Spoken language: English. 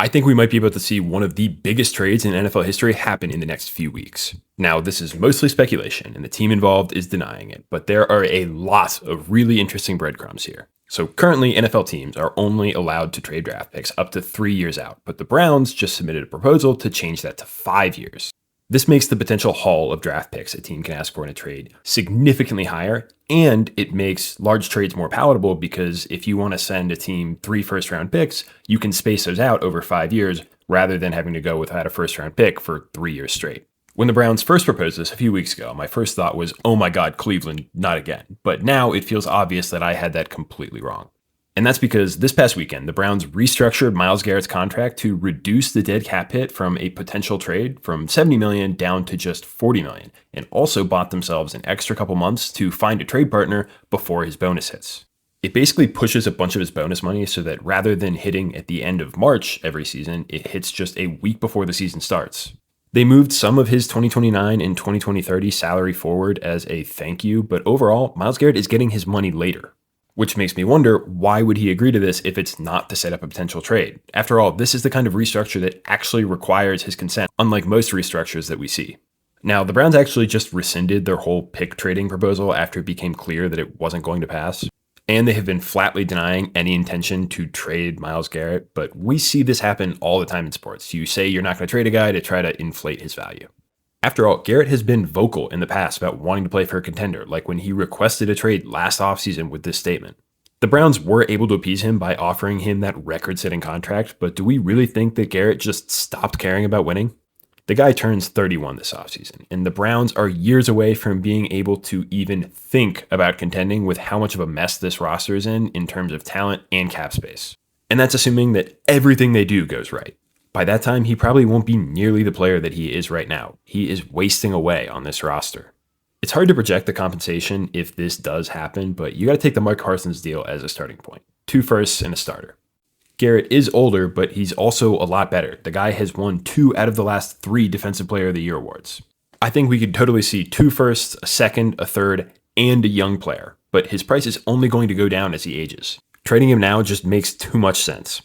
I think we might be able to see one of the biggest trades in NFL history happen in the next few weeks. Now, this is mostly speculation, and the team involved is denying it, but there are a lot of really interesting breadcrumbs here. So currently, NFL teams are only allowed to trade draft picks up to 3 years out, but the Browns just submitted a proposal to change that to 5 years. This makes the potential haul of draft picks a team can ask for in a trade significantly higher, and it makes large trades more palatable because if you want to send a team 3 first-round picks, you can space those out over 5 years rather than having to go without a first-round pick for 3 years straight. When the Browns first proposed this a few weeks ago, my first thought was, oh my God, Cleveland, not again. But now it feels obvious that I had that completely wrong. And that's because this past weekend, the Browns restructured Myles Garrett's contract to reduce the dead cap hit from a potential trade from $70 million down to just $40 million, and also bought themselves an extra couple months to find a trade partner before his bonus hits. It basically pushes a bunch of his bonus money so that rather than hitting at the end of March every season, it hits just a week before the season starts. They moved some of his 2029 and 2030 salary forward as a thank you, but overall, Myles Garrett is getting his money later. Which makes me wonder, why would he agree to this if it's not to set up a potential trade? After all, this is the kind of restructure that actually requires his consent, unlike most restructures that we see. Now, the Browns actually just rescinded their whole pick trading proposal after it became clear that it wasn't going to pass. And they have been flatly denying any intention to trade Myles Garrett, but we see this happen all the time in sports. You say you're not going to trade a guy to try to inflate his value. After all, Garrett has been vocal in the past about wanting to play for a contender, like when he requested a trade last offseason with this statement. The Browns were able to appease him by offering him that record-setting contract, but do we really think that Garrett just stopped caring about winning? The guy turns 31 this offseason, and the Browns are years away from being able to even think about contending with how much of a mess this roster is in terms of talent and cap space. And that's assuming that everything they do goes right. By that time, he probably won't be nearly the player that he is right now. He is wasting away on this roster. It's hard to project the compensation if this does happen, but you got to take the Mike Parsons deal as a starting point. 2 firsts and a starter. Garrett is older, but he's also a lot better. The guy has won 2 out of the last 3 Defensive Player of the Year awards. I think we could totally see 2 firsts, a second, a third, and a young player, but his price is only going to go down as he ages. Trading him now just makes too much sense.